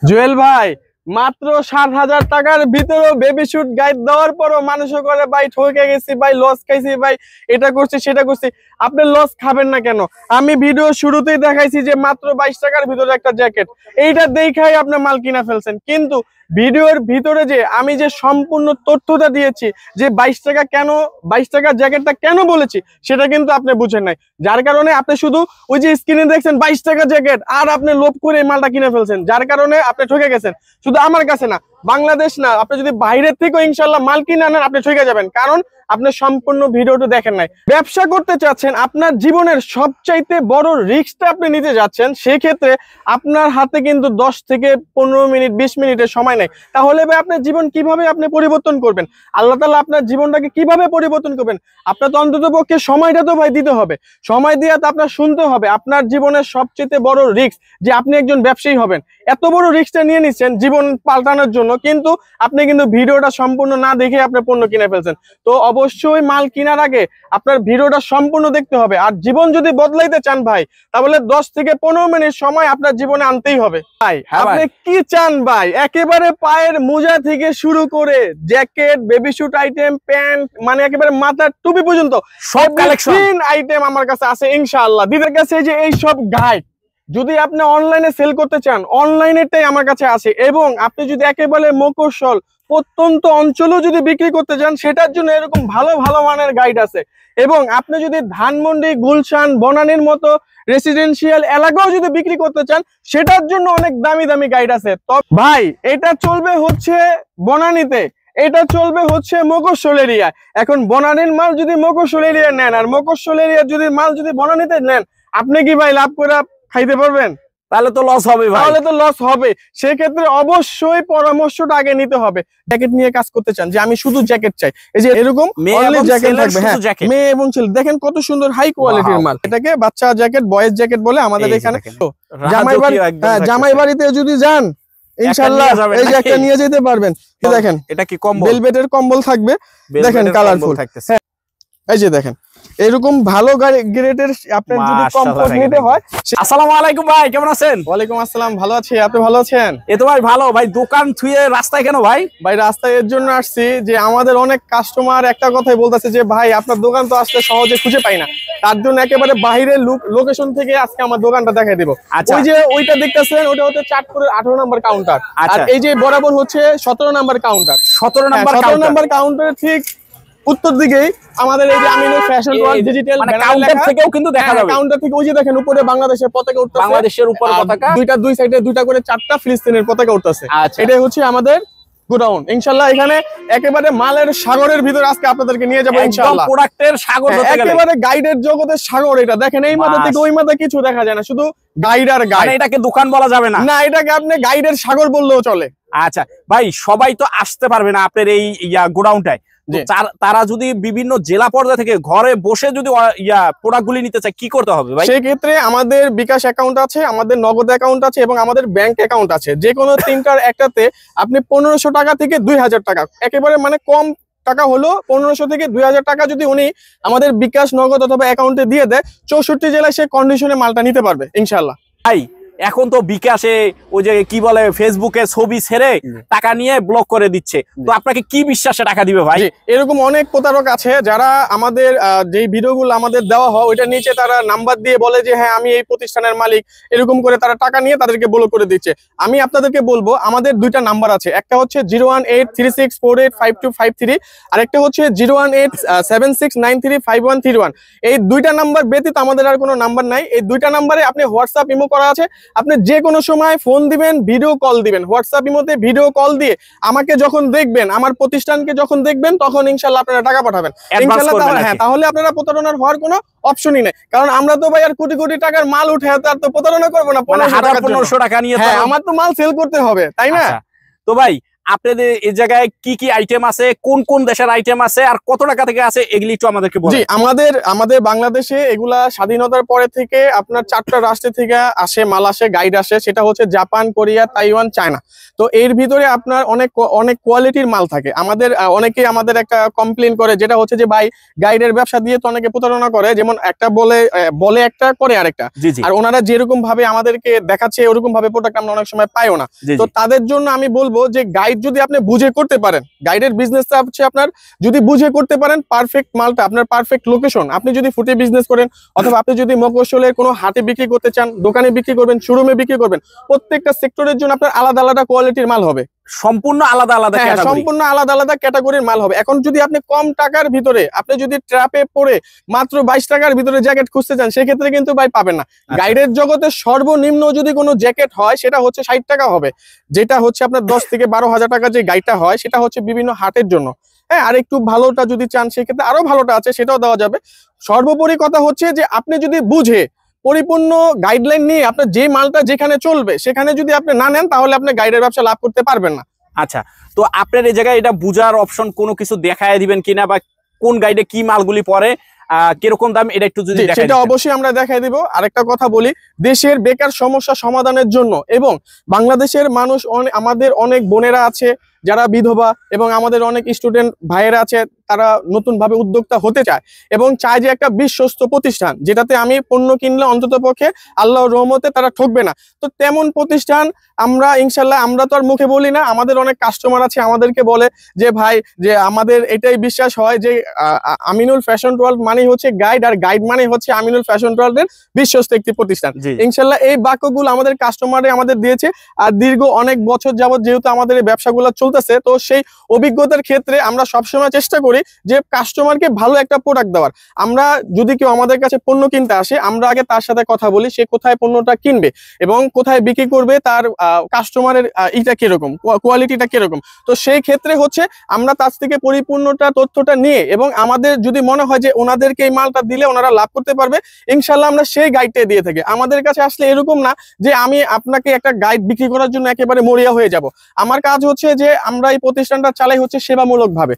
জুয়েল ভাই মাত্র ৭০০০ টাকার ভিতরে বেবি শুট গাইড দেওয়ার পরও মানুষ করে ভাই ঠকে গেছি ভাই, লস খাইছি ভাই, এটা করছি সেটা করছি। আপনি লস খাবেন না কেন? আমি ভিডিও শুরুতেই দেখাইছি যে মাত্র ২২ টাকার ভিতরে একটা জ্যাকেট, এইটা দেখাই আপনি মাল কিনা ফেলছেন। কিন্তু ভিডিওর ভিতরে যে আমি যে সম্পূর্ণ তথ্যটা দিয়েছি যে ২২ টাকা কেন, ২২ টাকার জ্যাকেটটা কেন বলেছি সেটা কিন্তু আপনি বুঝেন নাই, যার কারণে আপনি শুধু ওই যে স্ক্রিনে দেখছেন ২২ টাকা জ্যাকেট আর আপনি লোভ করে এই মালটা কিনে ফেলছেন, যার কারণে আপনি ঠকে গেছেন। শুধু আমার কাছে না, বাংলাদেশ না, আপনি যদি বাইরের থেকেও ইনশাল্লাহ মাল কিনে আনেন আপনি ঠকে যাবেন, কারণ আপনি সম্পূর্ণ ভিডিওটা দেখেন নাই। ব্যবসা করতে চাচ্ছেন, আপনার জীবনের সবচাইতে বড় রিস্কটা আপনি নিতে যাচ্ছেন, সেই ক্ষেত্রে আপনার হাতে কিন্তু ১০ থেকে ১৫ মিনিট ২০ মিনিটের সময় নেই। তাহলে ভাই আপনার জীবন কিভাবে আপনি পরিবর্তন করবেন? আল্লাহ তাআলা আপনার জীবনটাকে কিভাবে পরিবর্তন করবেন? আপনার তো অন্তত পক্ষে সময়টা তো ভাই দিতে হবে, সময় দিয়ে তো আপনার শুনতে হবে। আপনার জীবনের সবচেয়ে বড় রিস্ক যে আপনি একজন ব্যবসায়ী হবেন, এত বড় রিস্কটা নিয়ে নিচ্ছেন জীবন পাল্টানোর জন্য, কিন্তু আপনি কিন্তু ভিডিওটা সম্পূর্ণ না দেখে আপনি পণ্য কিনে ফেলছেন। তো অবশ্যই মাল কেনার আগে আপনার ভিডিওটা সম্পূর্ণ দেখতে হবে। আর জীবন যদি বদলাইতে চান ভাই, তাহলে ১০ থেকে ১৫ মিনিট সময় আপনার জীবনে আনতেই হবে। ভাই আপনি কি চান ভাই? একেবারে পায়ের মোজা থেকে শুরু করে jacket, baby shoot item, pant, মানে একেবারে মাথার টুপি পর্যন্ত সব কালেকশন আইটেম আমার কাছে আছে ইনশাআল্লাহ। দিদের কাছে যে এই সব গাইড যদি আপনি অনলাইনে সেল করতে চান, অনলাইনেরটাই আমার কাছে আছে। এবং আপনি যদি একেবারে মফস্বল প্রত্যন্ত অঞ্চলেও যদি বিক্রি করতে চান, সেটার জন্য এরকম ভালো ভালো মানের গাইড আছে। এবং আপনি যদি ধানমন্ডি, গুলশান, বনানীর মতো রেসিডেন্সিয়াল এলাকাও যদি বিক্রি করতে চান, সেটার জন্য অনেক দামি দামি গাইড আছে। তো ভাই এটা চলবে হচ্ছে বনানীতে, এটা চলবে হচ্ছে মফস্বল এরিয়া। এখন বনানীর মাল যদি মফস্বল এরিয়া নেন আর মফস্বল এরিয়ার যদি মাল যদি বনানীতে নেন, আপনি কি ভাই লাভ করে খাইতে পারবেন? তাহলে তো লস হবে ভাই, তাহলে তো লস হবে। সেক্ষেত্রে অবশ্যই পরামর্শটা আগে নিতে হবে। জ্যাকেট নিয়ে কাজ করতে চান যে আমি শুধু জ্যাকেট চাই, এই যে এরকম অনলি জ্যাকেট থাকবে, হ্যাঁ মেয়ে এবং ছেলে, দেখেন কত সুন্দর হাই কোয়ালিটির মাল। এটাকে বাচ্চা জ্যাকেট, বয়েজ জ্যাকেট বলে আমাদের এখানে। জামাই বাড়িতে যদি যান ইনশাআল্লাহ এই যে একটা নিয়ে যেতে পারবেন। দেখেন এটা কি কম্বল, ভেলভেটের কম্বল থাকবে, দেখেন কালারফুল থাকতেছে। এই যে দেখেন এরকম ভালো গ্রেডের আপনার যদি কমফোর্ট নিতে হয়। আসসালামু আলাইকুম ভাই, কেমন আছেন? ওয়ালাইকুম আসসালাম, ভালো আছি, আপনি ভালো আছেন? এই তো ভাই ভালো। ভাই দোকান থুয়ে রাস্তায় কেন ভাই? ভাই রাস্তায় এর জন্য আসছি যে আমাদের অনেক কাস্টমার একটা কথাই বলতেছে যে ভাই আপনার দোকান তো আসলে সহজে খুঁজে পাই না, তার জন্য একেবারে বাইরের লোকেশন থেকে আজকে আমার দোকানটা দেখাই দিব। ওই যে ওইটা দেখতেছেন ওটা হচ্ছে চাঁদপুরের ১৮ নম্বর কাউন্টার, আর এই যে বরাবর হচ্ছে ১৭ নম্বর কাউন্টার। ১৭ নম্বর কাউন্টারের ঠিক উত্তর দিকেই আমাদের এই যে Aminul fashion world digital counter থেকেও কিন্তু দেখা যাবে। কাউন্টার থেকে ওই যে দেখেন উপরে বাংলাদেশের পতাকা উঠতেছে, বাংলাদেশের উপরে পতাকা, দুই সাইডে দুইটা করে 4টা ফিলিস্তিনের পতাকা উঠতেছে। এটাই হচ্ছে আমাদের গোডাউন। ইনশাআল্লাহ এখানে একেবারে মালের সাগরের ভিতর আজকে আপনাদেরকে নিয়ে যাব ইনশাআল্লাহ। একদম প্রোডাক্টের সাগর হতে গেলে একেবারে গাইডের জগতের সাগর। এটা দেখেন এই মাথা থেকে ওই মাথা কিছু দেখা যায় না, শুধু গাইড আর গাইড। এটাকে দোকান বলা যাবে না, না এটাকে আপনি গাইডের সাগর বললেও চলে। আচ্ছা ভাই, সবাই তো আসতে পারবে না আপনার এই গোডাউনটায়, তারা যদি বিভিন্ন জেলা পর্যায়ে থেকে ঘরে বসে যদি প্রোডাক্টগুলি নিতে চায় কি করতে হবে ভাই? সেই ক্ষেত্রে আমাদের বিকাশ অ্যাকাউন্ট আছে, আমাদের নগদ অ্যাকাউন্ট আছে এবং আমাদের ব্যাংক অ্যাকাউন্ট আছে। যে কোনো তিনটার একটাতে আপনি ১৫০০ টাকা থেকে ২০০০ টাকা, একেবারে মানে কম টাকা হলো ১৫০০ থেকে ২০০০ টাকা যদি উনি আমাদের বিকাশ, নগদ অথবা অ্যাকাউন্টে দিয়ে দেয়, ৬৪ জেলায় সে কন্ডিশনে মালটা নিতে পারবে ইনশাআল্লাহ। ভাই এখন তো বিকাশে ওই যে কি বলে ফেসবুকে ছবি ছেড়ে টাকা নিয়ে ব্লক করে দিচ্ছে, তো আপনাকে কি বিশ্বাসে টাকা দিবে ভাই? এরকম অনেক প্রতারক আছে যারা আমাদের যে ভিডিওগুলো আমাদের দেওয়া হয় ওইটা নিচে তারা নাম্বার দিয়ে বলে যে হ্যাঁ আমি এই প্রতিষ্ঠানের মালিক, এরকম করে তারা টাকা নিয়ে তাদেরকে ব্লক করে দিচ্ছে। আমি আপনাদেরকে বলবো আমাদের দুইটা নাম্বার আছে, একটা হচ্ছে 01836485253 আর একটা হচ্ছে 01876935131। এই দুইটা নাম্বার ব্যতীত আমাদের আর কোনো নাম্বার নাই। এই দুইটা নাম্বারে আপনি হোয়াটসঅ্যাপ, ইমো করা আছে, আপনি যে কোনো সময় ফোন দিবেন, ভিডিও কল দিবেন, হোয়াটসঅ্যাপ ইমোতে ভিডিও কল দিয়ে আমাকে যখন দেখবেন, আমার প্রতিষ্ঠানকে যখন দেখবেন, তখন ইনশাআল্লাহ আপনারা টাকা পাঠাবেন ইনশাআল্লাহ। হ্যাঁ, তাহলে আপনারা প্রতারণার হওয়ার কোনো অপশনই নেই, কারণ আমরা তো ভাই আর কোটি কোটি টাকার মাল উঠে তার তো প্রতারণা করবো না। ১৫০০ টাকা নিয়ে আমার তো মাল সেল করতে হবে, তাই না? তো ভাই আপনাদের এই জায়গায় কি কি আইটেম আছে, কোন কোন দেশের আইটেম আছে, আর কত টাকা থেকে আছে, এগুলি একটু আমাদেরকে বলুন। জি, আমাদের বাংলাদেশে এগুলা স্বাধীনতার পরে থেকে আপনার 4টা রাষ্ট্র থেকে আসে, মাল আসে, গাইড আসে। সেটা হচ্ছে জাপান, কোরিয়া, তাইওয়ান, চায়না। তো এর ভিতরে আপনার অনেক কোয়ালিটির মাল থাকে। অনেকেই আমাদের একটা কমপ্লেন করে, যেটা হচ্ছে যে ভাই গাইডের ব্যবসা দিয়ে তো অনেকে প্রতারণা করে, যেমন একটা বলে একটা করে আরেকটা। আর ওনারা যেরকম ভাবে আমাদেরকে দেখাচ্ছে ওরকম ভাবে প্রোডাক্ট আমরা অনেক সময় পাইও না। তো তাদের জন্য আমি বলবো যে গাইড যদি আপনি বুঝে করতে পারেন, গাইডের বিজনেসটা হচ্ছে আপনার যদি বুঝে করতে পারেন, পারফেক্ট মালটা আপনার পারফেক্ট লোকেশন, আপনি যদি ফুটে বিজনেস করেন অথবা আপনি যদি মফস্বলের কোনো হাটে বিক্রি করতে চান, দোকানে বিক্রি করবেন, শোরুমে বিক্রি করবেন, প্রত্যেকটা সেক্টরের জন্য আপনার আলাদা আলাদা কোয়ালিটির মাল হবে, সম্পূর্ণ আলাদা আলাদা সম্পূর্ণ আলাদা আলাদা ক্যাটাগরির মাল হবে। এখন যদি আপনি কম টাকার ভিতরে আপনি যদি ট্র্যাপে পড়ে মাত্র 22 টাকার ভিতরে জ্যাকেট খুঁজতে চান, সেক্ষেত্রে কিন্তু ভাই পাবেন না। গাইডের জগতে সর্বনিম্ন যদি কোনো জ্যাকেট হয় সেটা হচ্ছে 60 টাকা হবে, যেটা হচ্ছে আপনার 10 থেকে 12,000 টাকা যে গাইডটা হয় সেটা হচ্ছে বিভিন্ন হাটের জন্য। হ্যাঁ, আর একটু ভালোটা যদি চান সেক্ষেত্রে আরো ভালোটা আছে, সেটাও দেওয়া যাবে। সর্বোপরি কথা হচ্ছে যে আপনি যদি বুঝে পরিপূর্ণ গাইডলাইন নিয়ে আপনার যে মালটা যেখানে চলবে সেখানে যদি আপনি না নেন, তাহলে আপনি গাইডের ব্যবসা লাভ করতে পারবেন না। আচ্ছা, তো আপনার এই জায়গায় এটা বুঝার অপশন কোনো কিছু দেখায় দিবেন কিনা, বা কোন গাইডে কি মালগুলি পড়ে, কিরকম দাম, এটা একটু যদি সেটা অবশ্যই আমরা দেখাই দিব। আরেকটা কথা বলি, দেশের বেকার সমস্যা সমাধানের জন্য এবং বাংলাদেশের মানুষ আমাদের অনেক বোনেরা আছে যারা বিধবা, এবং আমাদের অনেক স্টুডেন্ট ভাইয়েরা আছে, তারা নতুন ভাবে উদ্যোক্তা হতে চায় এবং চায় যে একটা বিশ্বস্ত প্রতিষ্ঠান যেটাতে আমি পণ্য কিনলে অন্তত পক্ষে আল্লাহর রহমতে তারা ঠকবে না। তো তেমন প্রতিষ্ঠান আমরা ইনশাল্লাহ, আমরা তো আর মুখে বলি না, আমাদের অনেক কাস্টমার আছে আমাদেরকে বলে যে ভাই, যে আমাদের এটাই বিশ্বাস হয় যে আমিনুল ফ্যাশন ওয়ার্ল্ড মানে হচ্ছে গাইড, আর গাইড মানে হচ্ছে আমিনুল ফ্যাশন ওয়ার্ল্ডের বিশ্বস্ত একটি প্রতিষ্ঠান। ইনশাল্লাহ এই বাক্যগুলো আমাদের কাস্টমারে আমাদের দিয়েছে, আর দীর্ঘ অনেক বছর যাবত যেহেতু আমাদের এই ব্যবসাগুলো চলতেছে, তো সেই অভিজ্ঞতার ক্ষেত্রে আমরা সবসময় চেষ্টা করি যে কাস্টমারকে ভালো একটা প্রোডাক্ট দেওয়ার। আমরা যদি কেউ আমাদের কাছে পণ্য কিনতে আসে, আমরা আগে তার সাথে কথা বলি সে কোথায় পণ্যটা কিনবে এবং কোথায় বিক্রি করবে, তার কাস্টমারের ইটা কিরকম, কোয়ালিটিটা কিরকম। তো সেই ক্ষেত্রে হচ্ছে আমরা তার থেকে পরিপূর্ণটা তথ্যটা নিয়ে, এবং আমাদের যদি মনে হয় যে ওনাদেরকে এই মালটা দিলে ওনারা লাভ করতে পারবে, ইনশাল্লাহ আমরা সেই গাইডটাই দিয়ে থাকি। আমাদের কাছে আসলে এরকম না যে আমি আপনাকে একটা গাইড বিক্রি করার জন্য একেবারে মরিয়া হয়ে যাব। আমার কাজ হচ্ছে যে আমরা এই প্রতিষ্ঠানটা চালাই হচ্ছে সেবামূলক ভাবে।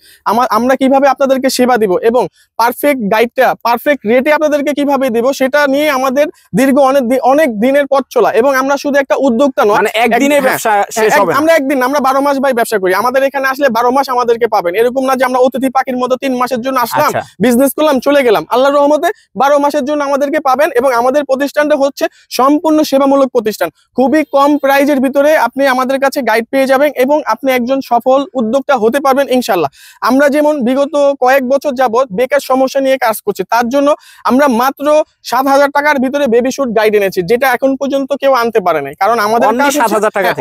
আমরা কিভাবে আপনাদেরকে সেবা দিব এবং পারফেক্ট গাইডটা পারফেক্ট রেটে আপনাদেরকে কিভাবে দিব, সেটা নিয়ে আমাদের দীর্ঘ অনেক দিনের পথ চলা। এবং আমরা শুধু একটা উদ্যোক্তা নয়, মানে একদিনে ব্যবসা শেষ হবে না। আমরা 12 মাস ভাই ব্যবসা করি। আমাদের এখানে আসলে 12 মাস আমাদেরকে পাবেন, এরকম না যে আমরা অতিথি পাখির মতো 3 মাসের জন্য আসলাম, বিজনেস করলাম, চলে গেলাম। আল্লাহর রহমতে 12 মাসের জন্য আমাদেরকে পাবেন। এবং আমাদের প্রতিষ্ঠানটা হচ্ছে সম্পূর্ণ সেবামূলক প্রতিষ্ঠান। খুবই কম প্রাইজের ভিতরে আপনি আমাদের কাছে গাইড পেয়ে যাবেন এবং আপনি একজন সফল উদ্যোক্তা হতে পারবেন ইনশাল্লাহ। আমরা যেমন বিগত কয়েক বছর যাবত বেকার সমস্যা নিয়ে কাজ করছি, তার জন্য আমরা মাত্র 7,000 টাকার ভিতরে বেবি শুট গাইড এনেছি, যেটা এখন পর্যন্ত কেউ আনতে পারে নাই। কারণ আমাদের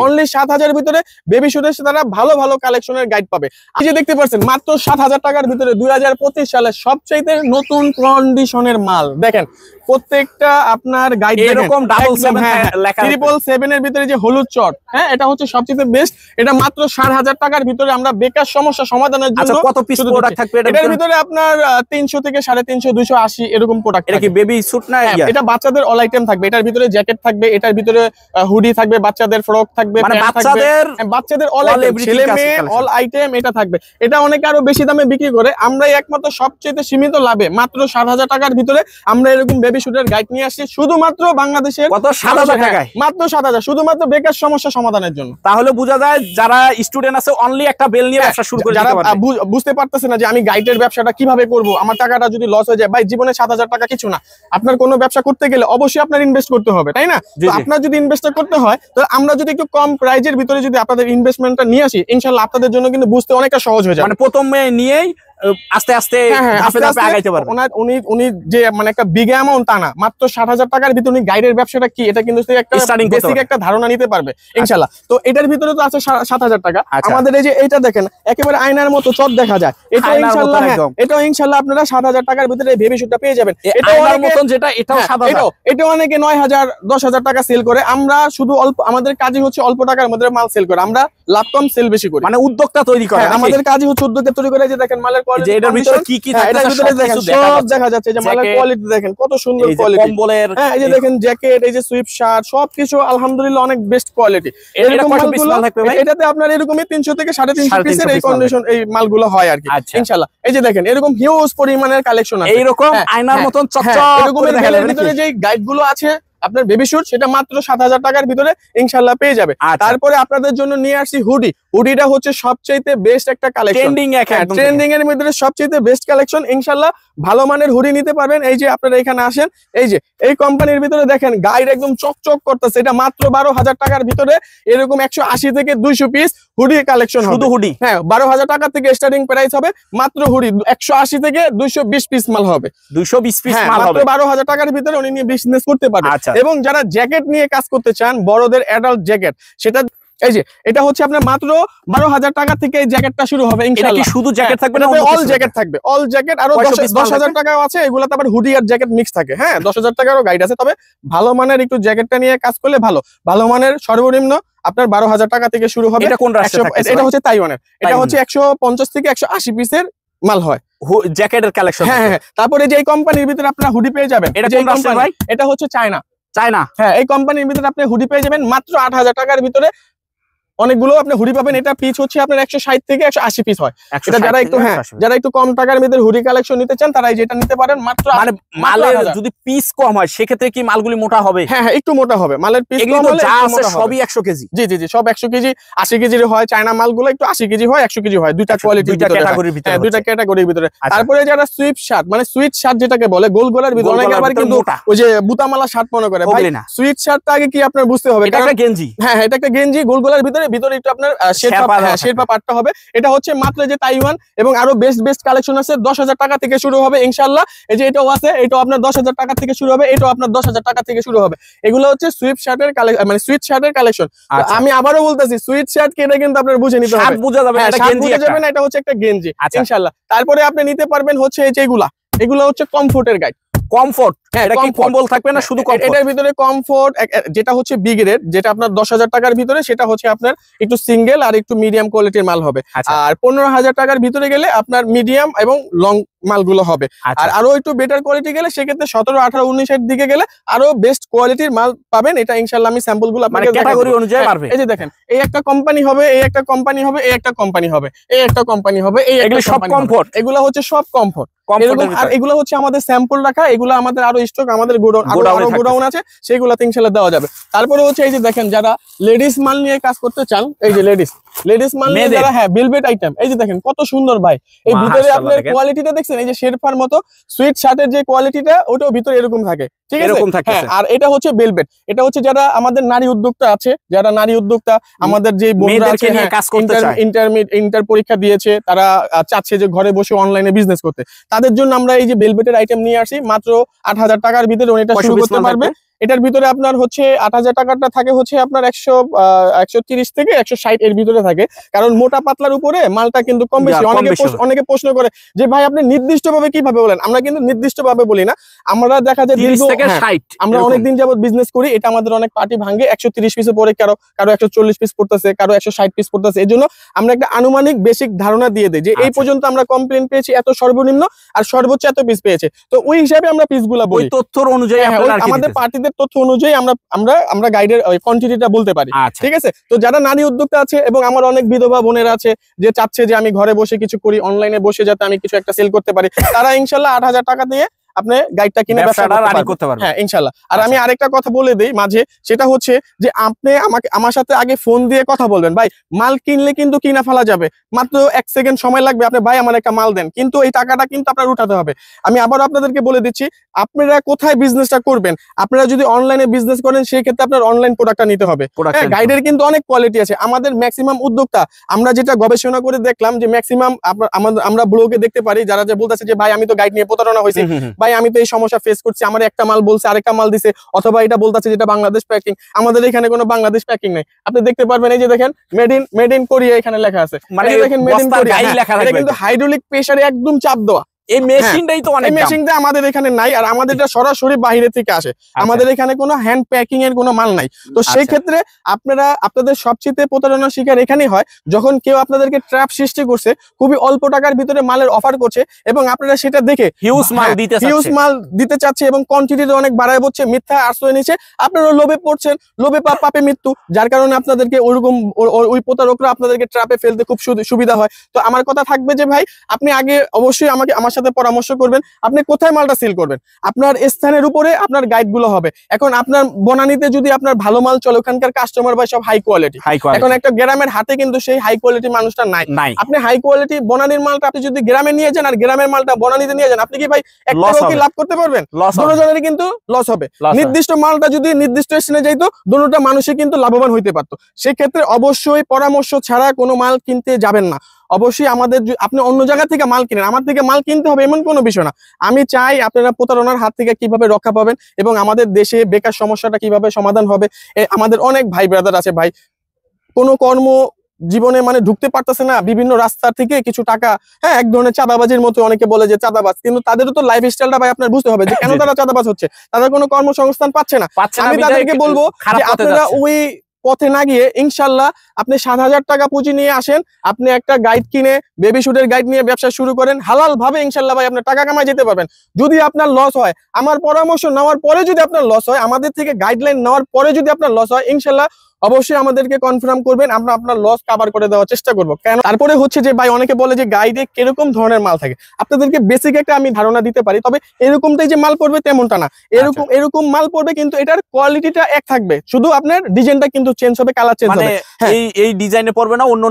অনলি 7,000 ভিতরে বেবি শুটের তারা ভালো ভালো কালেকশনের গাইড পাবে। এই যে দেখতে পাচ্ছেন মাত্র 7,000 টাকার ভিতরে 2025 সালে সবচেয়ে নতুন কন্ডিশনের মাল। দেখেন প্রত্যেকটা আপনার গাইড এরকম 777 এর ভিতরে যে হলুদ চট, হ্যাঁ এটা হচ্ছে সবচেয়ে বেস্ট। এটা মাত্র 7,000 টাকার ভিতরে আমরা বেকার সমস্যা সমাধানের জন্য। কত পিস প্রোডাক্ট থাকবে এটার ভিতরে? আপনার 300 থেকে 350 280 এরকম প্রোডাক্ট। এটা কি বেবি স্যুট না? এটা বাচ্চাদের অল আইটেম থাকবে। এটার ভিতরে জ্যাকেট থাকবে, এটার ভিতরে হুডি থাকবে, বাচ্চাদের ফ্রক থাকবে, মানে বাচ্চাদের অল আইটেম, ছেলে মেয়ে অল আইটেম এটা থাকবে। এটা অনেকে আরো বেশি দামে বিক্রি করে, আমরা একমাত্র সবচেয়ে সীমিত লাভে মাত্র 7,000 টাকার ভিতরে আমরা এরকম বেবি শুটের গাইড নিয়ে আসছি, শুধুমাত্র বাংলাদেশের। কত? 7,000 টাকায় মাত্র 7,000, শুধুমাত্র বেকার সমস্যা সমাধানের জন্য। তাহলে বোঝা যায় যারা স্টুডেন্ট আছে অনলি একটা বেল নিয়ে ব্যবসা শুরু করে, যারা বুঝতে পারতেছে না যে আমি গাইডের ব্যবসাটা কিভাবে করব, আমার টাকাটা যদি লস হয়ে যায়। ভাই জীবনে 7,000 টাকা কিছু না। আপনার কোনো ব্যবসা করতে গেলে অবশ্যই আপনার ইনভেস্ট করতে হবে, তাই না? তো আপনার যদি ইনভেস্ট করতে হয়, তো আমরা যদি একটু কম প্রাইজের ভিতরে যদি আপনাদের ইনভেস্টমেন্টটা নিয়ে আসি, ইনশাআল্লাহ আপনাদের জন্য কিন্তু বুঝতে অনেকটা সহজ হয়ে যাবে। মানে প্রথমে নিয়েই আস্তে আস্তে আগাইতে পারবেন। উনি যে মানে একটা বিগ অ্যামাউন্ট তা না, মাত্র 7,000 টাকার ভিতরে উনি গাইডের ব্যবসাটা কি এটা কিন্তু একটা বেসিক একটা ধারণা নিতে পারবে ইনশাআল্লাহ। তো এটার ভিতরে তো আছে 7,000 টাকা। আমাদের এই যে এইটা দেখেন একেবারে আয়নার মতো চট দেখা যায়, এটা ইনশাআল্লাহ এটাও ইনশাআল্লাহ আপনারা 7,000 টাকার ভিতরে বেবি শুটটা পেয়ে যাবেন। এটাও মতন যেটা এটাও 7,000, এটাও অনেকে 9,000 10,000 টাকা সেল করে। আমরা শুধু অল্প, আমাদের কাজই হচ্ছে অল্প টাকার মধ্যে মাল সেল করে, আমরা লাভ কম সেল বেশি করি। মানে উদ্যোক্তা তৈরি করে, আমাদের কাজই হচ্ছে উদ্যোক্তা তৈরি করে। যে দেখেন মালের কোয়ালিটি, এটার ভিতরে কি কি এটার থাকতেছে ভিতরে দেখেন সব দেখা যাচ্ছে, যে মালের কোয়ালিটি দেখেন কত সুন্দর কোয়ালিটি, কম্বলের। হ্যাঁ এই যে দেখেন জ্যাকেট, এই যে সুইফট শার্ট, সবকিছু আলহামদুলিল্লাহ অনেক বেস্ট কোয়ালিটি। এরকম মালগুলো এটাতে আপনার এরকমই 300 থেকে 350 পিসের এই কন্ডিশন এই মালগুলো হয় আর কি ইনশাআল্লাহ। এই যে দেখেন এরকম হিউজ পরিমাণের কালেকশন আছে, এইরকম আয়নার মতন চকচক এরকম এর ভিতরে যে গাইড গুলো আছে আপনার বেবি শুট, সেটা মাত্র 7000 টাকার ভিতরে ইনশাআল্লাহ পেয়ে যাবে। তারপরে আপনাদের জন্য নিয়ে আসছি হুডি। হুডিটা হচ্ছে সবচেয়ে বেস্ট একটা কালেকশন, ট্রেন্ডিং এর মধ্যে সবচেয়ে বেস্ট কালেকশন ইনশাআল্লাহ। ভালো মানের হুডি নিতে পারবেন। এই যে আপনারা এখানে আসেন, এই যে এই কোম্পানির ভিতরে দেখেন গাইড একদম চকচক করতেছে, এটা মাত্র 12000 টাকার ভিতরে এরকম 180 থেকে 200 পিস হুডি কালেকশন, শুধু হুডি। হ্যাঁ 12000 টাকা থেকে স্টার্টিং প্রাইস হবে, মাত্র হুডি 180 থেকে 220 পিস মাল হবে, 220 পিস মাল হবে, মাত্র 12000 টাকার ভিতরে উনি নিয়ে বিজনেস করতে পারবেন। এবং যারা জ্যাকেট নিয়ে কাজ করতে চান, বড়দের অ্যাডাল্ট জ্যাকেট, সেটা এই যে এটা হচ্ছে আপনার মাত্র 12000 টাকা থেকে এই জ্যাকেটটা শুরু হবে ইনশাআল্লাহ। কি শুধু জ্যাকেট থাকবে না, অল জ্যাকেট থাকবে, অল জ্যাকেট। আরো 10000 টাকাও আছে, এগুলাতে আবার হুডি আর জ্যাকেট মিক্স থাকে। হ্যাঁ 10000 টাকারও গাইড আছে, তবে ভালো মানের একটু জ্যাকেটটা নিয়ে কাজ করলে ভালো মানের সর্বনিম্ন আপনার 12000 টাকা থেকে শুরু হবে। এটা হচ্ছে তাইওয়ানের, এটা হচ্ছে 150 থেকে 180 পিসের মাল হয় জ্যাকেটের কালেকশন। হ্যাঁ তারপরে যে এই কোম্পানির ভিতরে আপনারা হুডি পেয়ে যাবেন, এটা হচ্ছে চায়না। হ্যাঁ এই কোম্পানির ভিতরে আপনি হুডি পেয়ে যাবেন মাত্র 8000 টাকার ভিতরে। অনেকগুলো আপনি হুডি পাবেন, এটা পিস হচ্ছে আপনার 160 থেকে 180 পিস হয়। এটা যারা একটু কম টাকার ভিতরে হুডি কালেকশন নিতে চান, তারা যেটা নিতে পারেন মাত্র। মানে মালের যদি পিস কম হয় সেক্ষেত্রে কি মালগুলি মোটা হবে? হ্যাঁ একটু মোটা হবে, মালের পিস কম হলে সবই 100 কেজি। জি সব 100 কেজি 80 কেজির হয়। চায়না মালগুলো একটু 80 কেজি হয়, 100 কেজি হয়, দুইটা কোয়ালিটি, দুইটা ক্যাটাগরির ভিতরে। তারপরে যারা সুইফট শার্ট, মানে সুইট শার্ট যেটাকে বলে, গোল গলার ভিতরে, অনেকে আবার কিন্তু ওই যে বুতামালা শার্ট মনে করে। ভাই সুইট শার্টটা আগে কি আপনার বুঝতে হবে, এটা একটা গেঞ্জি। হ্যাঁ এটা একটা গেঞ্জি, গোল গলার ভিতরে একটু আপনার শেরপা পাটটা হবে। এটা হচ্ছে মাত্র যে তাইওয়ান, এবং আরো বেস্ট কালেকশন আছে 10000 টাকা থেকে শুরু হবে ইনশাআল্লাহ। এই যে এটাও আছে, এটাও আপনার 10000 টাকা থেকে শুরু হবে, এটাও আপনার 10000 টাকা থেকে শুরু হবে। এগুলো হচ্ছে সুইফট শার্টের কালেকশন, মানে সুইট শার্টের কালেকশন। আমি আবারও বলতেছি, সুইট শার্ট কি এটা কিন্তু আপনার বুঝে নিতে হবে, বুঝা যাবে এটা গেঞ্জি, বুঝে যাবেন, এটা হচ্ছে একটা গেঞ্জি ইনশাআল্লাহ। তারপরে আপনি নিতে পারবেন হচ্ছে এই যে এগুলো হচ্ছে কমফোর্টের গাইড। কমফোর্ট, এটা কি কম্বল থাকবে না শুধু কমফোর্ট? এটার ভিতরে কমফোর্ট যেটা হচ্ছে বি গ্রেড, যেটা আপনার 10000 টাকার ভিতরে, সেটা হচ্ছে আপনার একটু সিঙ্গেল আর একটু মিডিয়াম কোয়ালিটির মাল হবে। আর 15000 টাকার ভিতরে গেলে আপনার মিডিয়াম এবং লং মালগুলো হবে। আর আরো একটু বেটার কোয়ালিটি গেলে সেক্ষেত্রে 17, 18, 19 এর দিকে গেলে আরো বেস্ট কোয়ালিটির মাল পাবেন। এটা ইনশাআল্লাহ আমি স্যাম্পল গুলো আপনাদের ক্যাটাগরি অনুযায়ী পারবে। এই যে দেখেন, এই একটা কোম্পানি হবে, এই একটা কোম্পানি হবে, এই একটা কোম্পানি হবে, এই একটা কোম্পানি হবে, এই একটা সব কমফোর্ট। এগুলো হচ্ছে সব কমফোর্ট। আর এগুলো হচ্ছে আমাদের স্যাম্পল রাখা, এগুলো আমাদের আরো স্টক, আমাদের গোডাউন আছে, সেগুলোতে ইনশাআল্লাহ দেওয়া যাবে। তারপরে হচ্ছে এই যে দেখেন, যারা লেডিস মাল নিয়ে কাজ করতে চান, এই যে লেডিস মাল নিয়ে যারা, হ্যাঁ বেলভেট আইটেম, এই যে দেখেন কত সুন্দর ভাই। এই ভিতরে আপনার কোয়ালিটিটা দেখছেন, এই যে শেরপার মতো সুইট শার্টের যে কোয়ালিটিটা, ওটাও ভিতরে এরকম থাকে, ঠিক আছে? হ্যাঁ আর এটা হচ্ছে বেলভেট। এটা হচ্ছে যারা আমাদের নারী উদ্যোক্তা আছে, যারা নারী উদ্যোক্তা আমাদের যে বোনরা আছে, ইন্টার পরীক্ষা দিয়েছে, তারা চাচ্ছে যে ঘরে বসে অনলাইনে বিজনেস করতে, তাদের জন্য আমরা এই যে বেলভেটের আইটেম নিয়ে আসি মাত্র 8000 টাকার ভিতরে উনি এটা শুরু করতে পারবে। এটার ভিতরে আপনার হচ্ছে 8000 টাকাটা থাকে হচ্ছে আপনার 130 থেকে 160 এর ভিতরে থাকে, কারণ মোটা পাতলার উপরে মালটা কিন্তু কম বেশি। অনেকে প্রশ্ন করে যে ভাই আপনি নির্দিষ্ট ভাবে কিভাবে বলেন, আমরা কিন্তু নির্দিষ্ট ভাবে বলি না, আমরা দেখা যায় আমরা অনেকদিন যাবত বিজনেস করি, এটা আমাদের অনেক পার্টি ভাঙে 130 পিসে পরে, কারো 140 পিস পড়তেছে, কারো 160 পিস পড়তেছে। এই জন্য আমরা একটা আনুমানিক বেসিক ধারণা দিয়ে দিই যে এই পর্যন্ত আমরা কমপ্লেন পেয়েছি এত সর্বনিম্ন, আর সর্বোচ্চ এত পিস পেয়েছে। তো ওই হিসাবে আমরা পিসগুলা বলি, তথ্য অনুযায়ী আমাদের পার্টিদের তথ্য অনুযায়ী আমরা গাইডের কোয়ান্টিটিটা বলতে পারি, ঠিক আছে? তো যারা নারী উদ্যোক্তা আছে, এবং আমার অনেক বিধবা বোনেরা আছে যে চাচ্ছে যে আমি ঘরে বসে কিছু করি, অনলাইনে বসে যাতে আমি কিছু একটা সেল করতে পারি, তারা ইনশাআল্লাহ 8000 টাকা দিয়ে আপনি গাইডটা কিনে ব্যবসা করতে পারবেন। হ্যাঁ ইনশাআল্লাহ। আর আমি আরেকটা কথা বলে দেই মাঝে, সেটা হচ্ছে যে আপনি আমার সাথে আগে ফোন দিয়ে কথা বলবেন। ভাই মাল কিনলে কিন্তু কিনা ফেলা যাবে, মাত্র 1 সেকেন্ড সময় লাগবে, আপনি ভাই আমার একটা মাল দেন, কিন্তু এই টাকাটা কিন্তু আপনার উঠাতে হবে। আমি আবার আপনাদেরকে বলে দিচ্ছি, আপনারা কোথায় বিজনেসটা করবেন, আপনারা যদি অনলাইনে বিজনেস করেন সেই ক্ষেত্রে আপনার অনলাইন প্রোডাক্টটা নিতে হবে। গাইডের কিন্তু অনেক কোয়ালিটি আছে। আমাদের ম্যাক্সিমাম উদ্যোক্তা, আমরা যেটা গবেষণা করে দেখলাম যে ম্যাক্সিমাম আমরা ব্লগে দেখতে পারি যারা যে বলতেছে যে ভাই আমি তো গাইড নিয়ে প্রতারণা হয়েছি, ভাই আমি তো এই সমস্যা ফেস করছি, আমার একটা মাল বলছে আরেকটা মাল দিছে, অথবা এটা বলতেছে যেটা বাংলাদেশ প্যাকিং। আমাদের এখানে কোনো বাংলাদেশ প্যাকিং নাই, আপনি দেখতে পারবেন এই যে দেখেন মেড ইন কোরিয়া এখানে লেখা আছে, মানে দেখেন মেড ইন কোরিয়া। এটা কিন্তু হাইড্রোলিক প্রেসারে একদম চাপ দেওয়া, এই মেশিনটাই তো অনেক দাম। মেশিনটা আমাদের এখানে নাই, আর আমাদের এটা সরাসরি বাইরে থেকে আসে। আমাদের এখানে কোনো হ্যান্ড প্যাকিং এর কোনো মাল নাই। তো সেই ক্ষেত্রে আপনাদের সবচেয়ে প্রতারণার শিকার এখানেই হয় যখন কেউ আপনাদেরকে ট্র্যাপ সৃষ্টি করছে, খুবই অল্প টাকার ভিতরে মালের অফার করছে এবং আপনারা সেটা দেখে হিউজ মাল দিতে চাচ্ছে এবং কোয়ান্টিটিটা অনেক বাড়ায় বলছে, মিথ্যা আশ্রয় নিচ্ছে, আপনারা লোভে পড়ছেন, লোভে পাপে মৃত্যু, যার কারণে আপনাদেরকে ওই প্রতারকরা আপনাদেরকে ট্র্যাপে ফেলতে খুব সুবিধা হয়। তো আমার কথা থাকবে যে ভাই, আপনি আগে অবশ্যই আমার সাথে পরামর্শ করবেন, আপনি কোথায় মালটা সেল করবেন, আপনার স্থানের উপরে আপনার গাইড গুলো হবে। এখন আপনার বনানীতে যদি আপনার ভালো মাল চলে, ওখানকার কাস্টমার ভাই সব হাই কোয়ালিটি। এখন একটা গ্রামের হাতে কিন্তু সেই হাই কোয়ালিটি মানুষটা নাই। আপনি হাই কোয়ালিটি বনানীর মালটা আপনি যদি গ্রামে নিয়ে যান আর গ্রামের মালটা বনানীতে নিয়ে যান, আপনি কি ভাই একটা লাভ করতে পারবেন? দুজনেরই কিন্তু লস হবে। নির্দিষ্ট মালটা যদি নির্দিষ্ট স্থানে যাইতো, দুটোটা মানুষই কিন্তু লাভবান হইতে পারতো। সেক্ষেত্রে অবশ্যই পরামর্শ ছাড়া কোনো মাল কিনতে যাবেন না। অবশ্যই আপনি অন্য জায়গা থেকে মাল কিনেন, আমার থেকে মাল কিনতে হবে এমন কোনো বিষয় না। আমি চাই আপনারা প্রতারণার হাত থেকে কিভাবে রক্ষা পাবেন এবং আমাদের দেশে বেকার সমস্যাটা কিভাবে সমাধান হবে। আমাদের অনেক ভাই ব্রাদার আছে ভাই, কোনো কর্ম জীবনে মানে ঢুকতে পারতেছে না, বিভিন্ন রাস্তা থেকে কিছু টাকা, হ্যাঁ, এক ধরনের চাঁদাবাজির মতো অনেকে বলে যে চাঁদাবাজ, কিন্তু তাদেরও তো লাইফ স্টাইলটা ভাই আপনার বুঝতে হবে যে কেন তারা চাঁদাবাজ হচ্ছে, তাদের কোনো কর্মসংস্থান পাচ্ছে না। আমি তাদেরকে বলবো যে আপনারা ওই পথে না গিয়ে ইনশাল্লাহ আপনি 7,000 টাকা পুঁজি নিয়ে আসেন, আপনি একটা গাইড কিনে বেবি শুটের গাইড নিয়ে ব্যবসা শুরু করেন, হালাল ভাবে ইনশাল্লাহ ভাই আপনার টাকা কামাই যেতে পারবেন। যদি আপনার লস হয়, আমার পরামর্শ নেওয়ার পরে যদি আপনার লস হয়, আমাদের থেকে গাইডলাইন নেওয়ার পরে যদি আপনার লস হয়, ইনশাল্লাহ অবশ্যই আমাদেরকে কনফার্ম করবেন, আমরা আপনার লস কভার করে দেওয়ার চেষ্টা করবো। কেন তারপরে হচ্ছে যে ভাই অনেকে বলে যে গাইডে কিরকম ধরনের মাল থাকে, আপনাদেরকে বেসিক একটা আমি ধারণা দিতে পারি, তবে এরকমটাই যে মাল পড়বে তেমনটা না। এরকম মাল পড়বে কিন্তু এটার কোয়ালিটিটা এক থাকবে, শুধু আপনার ডিজাইনটা কিন্তু চেঞ্জ হবে, কালার চেঞ্জ হবে। এই ডিজাইনে পড়বে না, অন্য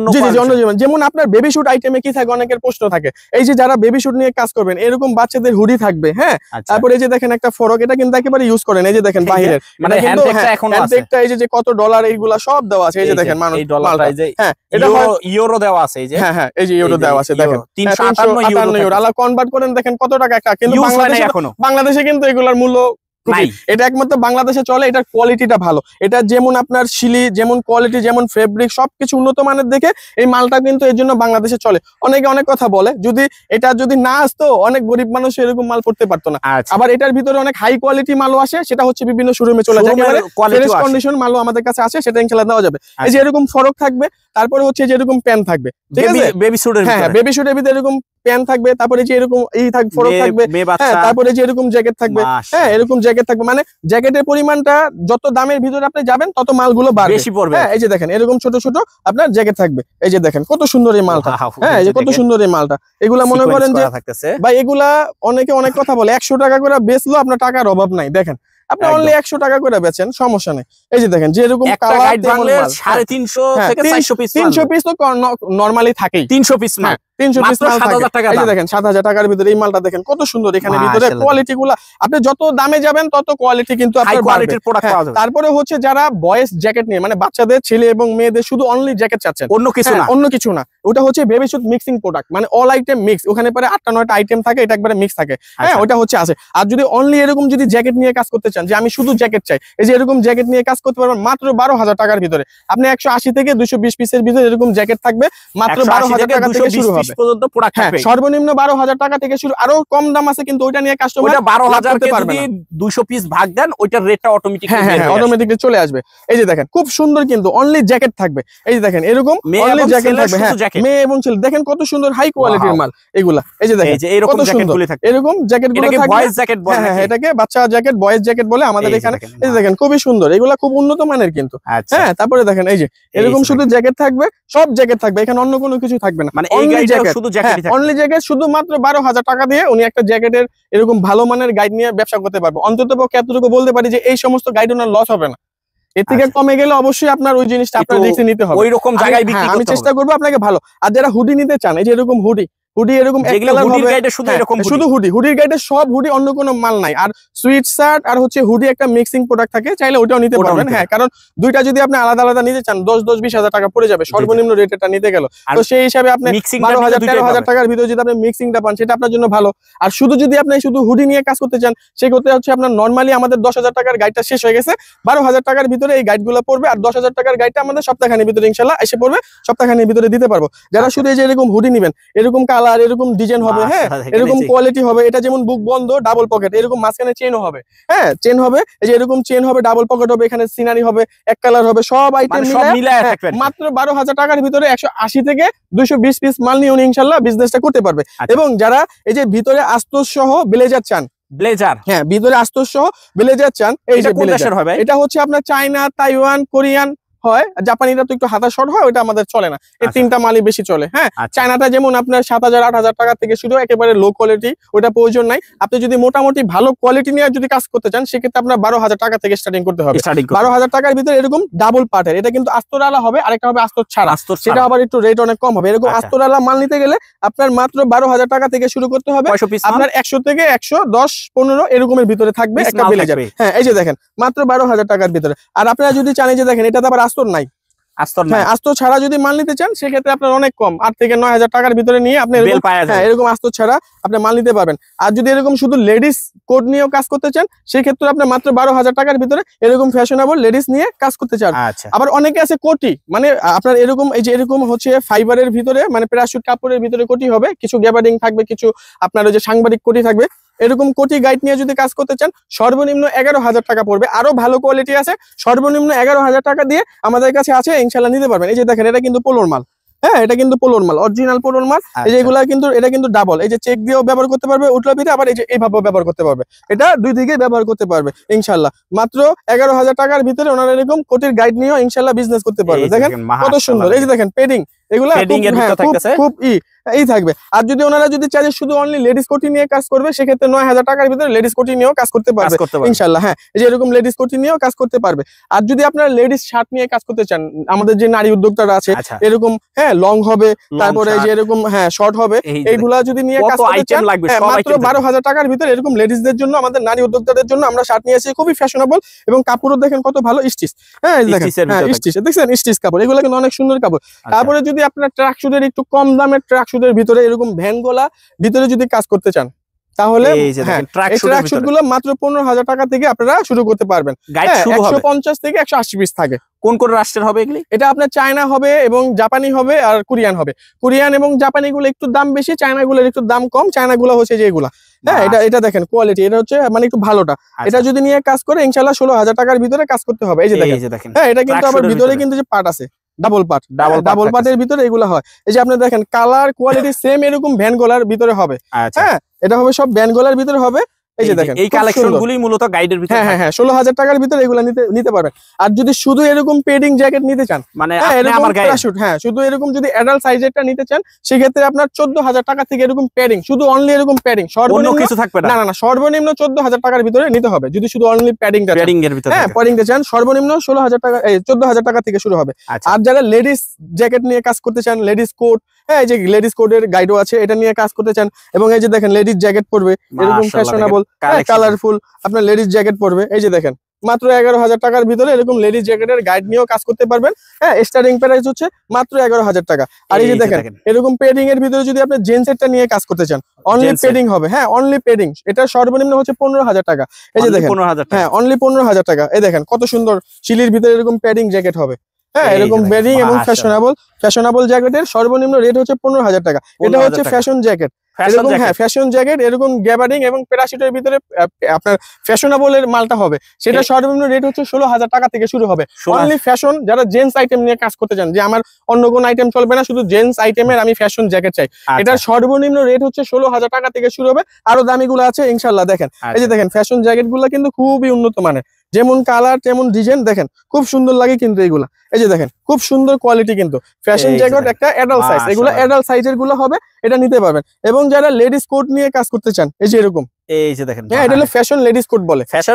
যেমন আপনার বেবি শুট আইটেমে কি থাকে অনেকের প্রশ্ন থাকে, এই যে যারা বেবি শুট নিয়ে কাজ করবেন, এরকম বাচ্চাদের হুডি থাকবে, হ্যাঁ। তারপরে এই যে দেখেন একটা ফরক, এটা কিন্তু একেবারে ইউজ করেন, এই যে দেখেন বাহিরের মানে হ্যান্ডটেকটা, এই যে কত ডলার এইগুলা সব দেওয়া আছে, এই যে দেখেন মানুষ হ্যাঁ, এটা ইউরো দেওয়া আছে, এই যে হ্যাঁ এই যে ইউরো দেওয়া আছে, দেখেন 358 ইউরো, আলা কনভার্ট করেন দেখেন কত টাকা একটা, কিন্তু বাংলাদেশে কিন্তু এগুলার মূল্য এটা একমাত্র বাংলাদেশে চলে, এটার কোয়ালিটিটা ভালো, এটা যেমন আপনার শিলি, যেমন কোয়ালিটি, যেমন ফেব্রিক, সবকিছু উন্নত মানের দেখে এই মালটা কিন্তু এর জন্য বাংলাদেশে চলে। অনেকে অনেক কথা বলে, যদি না আসতো অনেক গরিব মানুষ এরকম মাল পড়তে পারতো না। আবার এটার ভিতরে অনেক হাই কোয়ালিটি মালও আসে, সেটা হচ্ছে বিভিন্ন শোরুমে চলে যায়, ফ্রেশ কন্ডিশন মালও আমাদের কাছে আসে, সেটা ইনশাআল্লাহ দেওয়া যাবে। এই যে এরকম ফরক থাকবে, তারপরে হচ্ছে যে এরকম প্যান্ট থাকবে, ঠিক আছে, বেবি শুটের ভিতরে এরকম প্যান্ট থাকবে, তারপরে যে এরকম ফরক থাকবে, হ্যাঁ, তারপরে যে এরকম জ্যাকেট থাকবে, হ্যাঁ, এরকম জ্যাকেট থাকবে, মানে জ্যাকেটের পরিমাণটা যত দামের ভিতরে আপনি যাবেন তত মালগুলো বেশি পড়বে। হ্যাঁ, এই যে দেখেন এরকম ছোট ছোট আপনার জ্যাকেট থাকবে, এই যে দেখেন কত সুন্দর এই মালটা, হ্যাঁ, এই যে কত সুন্দর এই মালটা। এগুলা মনে করেন যে ভাই এগুলা অনেকে অনেক কথা বলে, 100 টাকা করে বেচলো আপনার টাকার অভাব নাই, দেখেন আপনি অনলি 100 টাকা করে বেচেন, সমস্যা নেই। এই যে দেখেন যে এরকম 350 থেকে 400 পিস তো নরমালি থাকেই, 300 পিস না, 300 পিস মাল থাকে। এই যে দেখেন 7,000 টাকার ভিতরে এই মালটা দেখেন কত সুন্দর, এখানে ভিতরে কোয়ালিটি গুলা আপনি যত দামে যাবেন তত কোয়ালিটি কিন্তু আপনার কোয়ালিটির প্রোডাক্ট পাওয়া যাবে। তারপরে হচ্ছে যারা বয়েজ জ্যাকেট নিয়ে, মানে বাচ্চাদের, ছেলে এবং মেয়েদের শুধু অনলি জ্যাকেট চাচ্ছেন, অন্য কিছু না, ওটা হচ্ছে বেবি শুট মিক্সিং প্রোডাক্ট, মানে অল আইটেম মিক্স, ওখানে পরে 8টা-9টা আইটেম থাকে, এটা একবারে মিক্স থাকে, হ্যাঁ, ওটা হচ্ছে আছে। আর যদি অনলি এরকম যদি জ্যাকেট নিয়ে কাজ করতে চান, যে আমি শুধু জ্যাকেট চাই, এই যে এরকম জ্যাকেট নিয়ে কাজ করতে পারবেন মাত্র 12,000 টাকার ভিতরে। আপনি 180 থেকে 220 পিসের ভিতরে এরকম জ্যাকেট থাকবে, মাত্র 12,000 টাকা থেকে শুরু হবে পর্যন্ত প্রোডাক্ট থাকবে। সর্বনিম্ন 12,000 টাকা থেকে শুরু, আরো কম দাম আছে কিন্তু ওইটা নিয়ে কাস্টমার 12,000 কে যদি 200 পিস ভাগ দেন, ওইটার রেটটা অটোমেটিক্যালি চলে আসবে। এই যে দেখেন খুব সুন্দর কিন্তু অনলি জ্যাকেট থাকবে, এই যে দেখেন এরকম অনলি জ্যাকেট থাকবে, হ্যাঁ, মেয়ে এবং ছেলে, দেখেন কত সুন্দর হাই কোয়ালিটির মাল এগুলা। এই যে দেখেন এরকম জ্যাকেটগুলো থাকবে, এরকম জ্যাকেটগুলো থাকবে, বয়েজ জ্যাকেট বলে, হ্যাঁ, এটাকে বাচ্চা জ্যাকেট, বয়েজ জ্যাকেট বলে আমাদের এখানে। এই যে দেখেন খুবই সুন্দর, এগুলা খুব উন্নত মানের কিন্তু, হ্যাঁ। তারপরে দেখেন এই যে এরকম শুধু জ্যাকেট থাকবে, সব জ্যাকেট থাকবে, এখানে অন্য কোনো কিছু থাকবে না, মানে অনলি জ্যাকেট, শুধু মাত্র 12,000 টাকা দিয়ে উনি একটা জ্যাকেটের এরকম ভালো মানের গাইড নিয়ে ব্যবসা করতে পারবো। অন্তত পক্ষে এতটুকু বলতে পারি যে এই সমস্ত গাইড ওনার লস হবে না, এর থেকে কমে গেলে অবশ্যই আপনার ওই জিনিসটা আপনার রিস্ক নিতে হবে, ওই রকম জায়গায় বিক্রি করতে হবে। আমি চেষ্টা করবো আপনাকে ভালো। আর যারা হুডি নিতে চান, এই যে এরকম হুডি এরকম শুধু হুডির গাইডে সব হুডি, অন্য কোনো মাল নাই। আর সুইট শার্ট আর হচ্ছে হুডি একটা মিক্সিং প্রোডাক্ট থাকে, চাইলে ওটাও নিতে পারবেন, হ্যাঁ, কারণ দুইটা যদি আপনি আলাদা আলাদা নিতে চান 10-20,000 টাকা পড়ে যাবে সর্বনিম্ন রেটটা নিতে গেল। তো সেই হিসাবে আপনি 12,000-13,000 টাকার ভিতরে যদি আপনি মিক্সিংটা পান, সেটা আপনার জন্য ভালো। আর শুধু যদি আপনি শুধু হুডি নিয়ে কাজ করতে চান, সেক্ষেত্রে হচ্ছে আপনার নর্মালি আমাদের 10,000 টাকার গাইডটা শেষ হয়ে গেছে, 12,000 টাকার ভিতরে এই গাইডগুলো পড়বে। আর 10,000 টাকার গাইডটা আমাদের সপ্তাহখানির ভিতরে ইনশাল্লাহ এসে পড়বে, সপ্তাহখানির ভিতরে দিতে পারবো। যারা শুধু এই যে এরকম হুডি নিবেন, এরকম কালার কালার, এরকম ডিজাইন হবে, হ্যাঁ এরকম কোয়ালিটি হবে। এটা যেমন বুক বন্ধ, ডাবল পকেট, এরকম মাঝখানে চেনও হবে, হ্যাঁ চেন হবে, এই যে এরকম চেন হবে, ডাবল পকেট হবে, এখানে সিনারি হবে, এক কালার হবে, সব আইটেম মিলায় মাত্র 12,000 টাকার ভিতরে 180 থেকে 220 পিস মাল নিয়ে উনি ইনশাআল্লাহ বিজনেসটা করতে পারবে। এবং যারা এই যে ভিতরে আস্তর সহ ব্লেজার চান, ব্লেজার, হ্যাঁ ভিতরে আস্তর সহ ব্লেজার চান, এই যে ব্লেজার হবে, এটা হচ্ছে আপনার চায়না, তাইওয়ান, কোরিয়ান হয়, জাপানিরা তো একটু হাতা শর্ট হয়, ওটা আমাদের চলে না, এই তিনটা মালই বেশি চলে। হ্যাঁ চায়নাটা যেমন আপনার 7,000 8,000 টাকা থেকে শুরু, একেবারে লো কোয়ালিটি, ওটা প্রয়োজন নাই। আপনি যদি মোটামুটি ভালো কোয়ালিটি নিয়ে যদি কাজ করতে চান, সেক্ষেত্রে আপনার 12,000 টাকা থেকে স্টার্টিং করতে হবে। 12,000 টাকার ভিতরে এরকম ডাবল পার্টের, এটা কিন্তু আস্তর আলা হবে, আরেকটা হবে আস্তর ছাড়া, সেটা আবার একটু রেট অনেক কম হবে। এরকম আস্তর আলা মাল নিতে গেলে আপনার মাত্র 12,000 টাকা থেকে শুরু করতে হবে। আপনার 100 থেকে 110 15 এরকমের ভিতরে থাকবে একটা ব্লেজার। হ্যাঁ এই যে দেখেন মাত্র 12,000 টাকার ভিতরে। আর আপনারা যদি চান, যে দেখেন এটাতে আবার আস্তর নাই, আস্তর ছাড়া যদি মাল নিতে চান, সেক্ষেত্রে আপনার অনেক কম 8 থেকে 9,000 টাকার ভিতরে নিয়ে আপনি এরকম আস্তর ছাড়া আপনি মাল নিতে পারবেন। আর যদি এরকম শুধু লেডিস কোড নিয়েও কাজ করতে চান, সেক্ষেত্রে আপনার মাত্র 12,000 টাকার ভিতরে এরকম ফ্যাশনেবল লেডিস নিয়ে কাজ করতে চান। আবার অনেকে আছে কোটি, মানে আপনার এরকম এই যে এরকম হচ্ছে ফাইবারের ভিতরে, মানে প্যারাশুট কাপড়ের ভিতরে কোটি হবে, কিছু গ্যাবার্ডিং থাকবে, কিছু আপনার ওই যে সাংবাদিক কোটি থাকবে, এরকম কোটি গাইড নিয়ে যদি কাজ করতে চান, সর্বনিম্ন 11,000 টাকা পড়বে। আরো ভালো কোয়ালিটি আছে, সর্বনিম্ন 11,000 টাকা দিয়ে আমাদের কাছে আছে, ইনশাল্লাহ নিতে পারবেন। এই যে দেখেন এটা কিন্তু পোলোর মাল, হ্যাঁ এটা কিন্তু পোলোর মাল, অরিজিনাল পোলোর মাল। এই যে এগুলা কিন্তু, এটা কিন্তু ডাবল, এই যে চেক দিয়েও ব্যবহার করতে পারবে, উঠলা পিঠে, আবার এই যে এইভাবেও ব্যবহার করতে পারবে, এটা দুই দিকে ব্যবহার করতে পারবে ইনশাল্লাহ। মাত্র 11,000 টাকার ভিতরে ওনারা এরকম কোটির গাইড নিয়েও ইনশাল্লাহ বিজনেস করতে পারবে। দেখেন কত সুন্দর, এই যে দেখেন পেডিং, এগুলা খুব এই থাকবে। আর যদি ওনারা যদি চায় শুধু অনলি লেডিস কোটি নিয়ে কাজ করবে, সেক্ষেত্রে 9,000 টাকার ভিতরে লেডিস কোটি নিয়েও কাজ করতে পারবে ইনশাল্লাহ। হ্যাঁ এই যে এরকম লেডিস কোটি নিয়েও কাজ করতে পারবে। আর যদি আপনারা লেডিস শার্ট নিয়ে কাজ করতে চান, আমাদের যে নারী উদ্যোক্তারা আছে, এরকম হ্যাঁ লং হবে, তারপরে যে এরকম হ্যাঁ শর্ট হবে, এইগুলা যদি নিয়ে কাজ করতে চান, মাত্র 12,000 টাকার ভিতরে এরকম লেডিসদের জন্য, আমাদের নারী উদ্যোক্তাদের জন্য আমরা শার্ট নিয়ে আসি, খুবই ফ্যাশনেবল এবং কাপড়ও দেখেন কত ভালো স্টিচ। হ্যাঁ দেখেন স্টিচ, দেখছেন স্টিচ কাপড়, এগুলো কিন্তু অনেক সুন্দর কাপড়। তারপরে যদি আপনার ট্রাকশুটের একটু কম দামের ট্রাকশুটের ভিতরে এরকম ভ্যান গোলা ভিতরে যদি কাজ করতে চান, তাহলে ট্রাকশুট গুলো মাত্র 15,000 টাকা থেকে আপনারা শুরু করতে পারবেন। 150 থেকে 180 পিস থাকে। কোন কোন রাষ্ট্রের হবে এগুলি? এটা আপনার চায়না হবে এবং জাপানি হবে আর কোরিয়ান হবে। কোরিয়ান এবং জাপানি গুলো একটু দাম বেশি, চায়না গুলোর একটু দাম কম। চায়না গুলো হচ্ছে যে এগুলা, হ্যাঁ এটা দেখেন কোয়ালিটি, এটা হচ্ছে মানে একটু ভালোটা। এটা যদি নিয়ে কাজ করে ইনশাল্লাহ 16,000 টাকার ভিতরে কাজ করতে হবে। এই যে দেখেন, হ্যাঁ এটা কিন্তু আবার ভিতরে কিন্তু যে পার্ট আছে, ডাবল পার্টের ভিতরে এগুলো হয়। এই যে আপনি দেখেন কালার কোয়ালিটি সেম এরকম ভ্যান গোলার ভিতরে হবে। হ্যাঁ এটা হবে সব ভ্যান গোলার ভিতরে হবে। এই যে দেখেন এই কালেকশনগুলি মূলত গাইডের ভিতরে। হ্যাঁ 16,000 টাকার ভিতরে এগুলো নিতে পারবেন। আর যদি শুধু এরকম পেডিং জ্যাকেট নিতে চান, মানে আমার প্যারাশুট, হ্যাঁ শুধু এরকম যদি অ্যাডাল্ট সাইজেরটা নিতে চান, সেক্ষেত্রে আপনার 14,000 টাকা থেকে এরকম পেডিং, শুধু অনলি এরকম পেডিং, সর্বনিম্ন কিছু থাকবে না, না সর্বনিম্ন 14,000 টাকার ভিতরে নিতে হবে যদি শুধু অনলি পেডিংটা এর ভিতরে। হ্যাঁ পেডিংটা চান, সর্বনিম্ন 16,000 টাকা, 14,000 টাকা থেকে শুরু হবে। আর যারা লেডিস জ্যাকেট নিয়ে কাজ করতে চান, লেডিস কোট, হ্যাঁ এই যে লেডিস কোটের গাইডও আছে, এটা নিয়ে কাজ করতে চান, এবং এই যে দেখেন লেডিস জ্যাকেট পরবে এরকম ফ্যাশনেবল কালারফুল আপনার লেডিস জ্যাকেট পরবে। এই যে দেখেন মাত্র 11,000 টাকার ভিতরে এরকম লেডিস জ্যাকেটের গাইড নিয়েও কাজ করতে পারবেন। হ্যাঁ স্টার্টিং প্রাইস হচ্ছে মাত্র 11,000 টাকা। আর এই যে দেখেন এরকম পেডিং এর ভিতরে যদি আপনি জেন্টসেরটা নিয়ে কাজ করতে চান, অনলি পেডিং হবে, হ্যাঁ অনলি পেডিং, এটা সর্বনিম্ন হচ্ছে 15,000 টাকা। এই যে দেখেন হ্যাঁ অনলি 15,000 টাকা। এই দেখেন কত সুন্দর শিলির ভিতরে এরকম পেডিং জ্যাকেট হবে। হ্যাঁ এরকম বেডিং এবং ফ্যাশনেবল জ্যাকেটের সর্বনিম্ন রেট হচ্ছে 15,000 টাকা। এটা হচ্ছে ফ্যাশন জ্যাকেট, এরকম হ্যাঁ ফ্যাশন জ্যাকেট এরকম গ্যাবার্ডিং এবং প্যারাশুটের ভিতরে আপনার ফ্যাশনেবল এর মালটা হবে, সেটা সর্বনিম্ন রেট হচ্ছে 16,000 টাকা থেকে শুরু হবে। অনলি ফ্যাশন, যারা জেন্টস আইটেম নিয়ে কাজ করতে চান, যে আমার অন্য কোন আইটেম চলবে না, শুধু জেন্টস আইটেমের আমি ফ্যাশন জ্যাকেট চাই, এটার সর্বনিম্ন রেট হচ্ছে 16,000 টাকা থেকে শুরু হবে। আরো দামিগুলো আছে ইনশাল্লাহ। দেখেন এই যে দেখেন ফ্যাশন জ্যাকেট গুলো কিন্তু খুবই উন্নত মানের, যেমন কালার তেমন ডিজাইন, দেখেন খুব সুন্দর লাগে কিন্তু এইগুলা। এই যে দেখেন খুব সুন্দর কোয়ালিটি, কিন্তু ফ্যাশন জ্যাকেট একটা অ্যাডাল্ট সাইজ, এগুলো অ্যাডাল্ট সাইজের গুলো হবে, এটা নিতে পারবেন। এবং যারা লেডিস কোট নিয়ে কাজ করতে চান, এই যে এরকম, এই যে দেখেন হ্যাঁ এটা হলো ফ্যাশন লেডিস কোট বলে, ফ্যাশন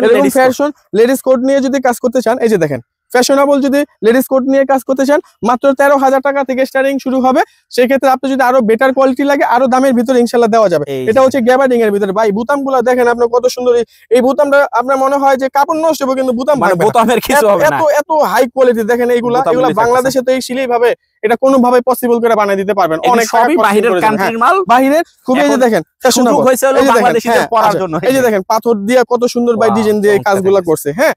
লেডিস কোট নিয়ে যদি কাজ করতে চান, এই যে দেখেন ফ্যাশনেবল যদি লেডিস কোট নিয়ে কাজ করতে চান, মাত্র 13,000 টাকা থেকে স্টার্টিং শুরু হবে। সেক্ষেত্রে আপনি যদি আরো বেটার কোয়ালিটি লাগে, আরো দামের ভিতরে ইনশাল্লাহ দেওয়া যাবে। এটা হচ্ছে গ্যাবার্ডিং এর ভিতরে। ভাই বুতামগুলো দেখেন আপনার কত সুন্দর, এই বুতামটা আপনার মনে হয় যে কাপড় নষ্ট হবে, কিন্তু বুতাম বোতামের কিছু হবে না, এত হাই কোয়ালিটি। দেখেন এইগুলা বাংলাদেশে তো এই সিলাই ভাবে এটা কোনো ভাবে পসিবল করে বানিয়ে দিতে পারবেন, অনেক সবই বাহিরের কান্ট্রির মাল, বাহিরের খুবই। এই যে দেখেন ফ্যাশনেবল হয়েছে বাংলাদেশীদের পরার জন্য। এই যে দেখেন পাথর দিয়ে কত সুন্দর ভাই ডিজাইন দিয়ে কাজগুলো করছে। হ্যাঁ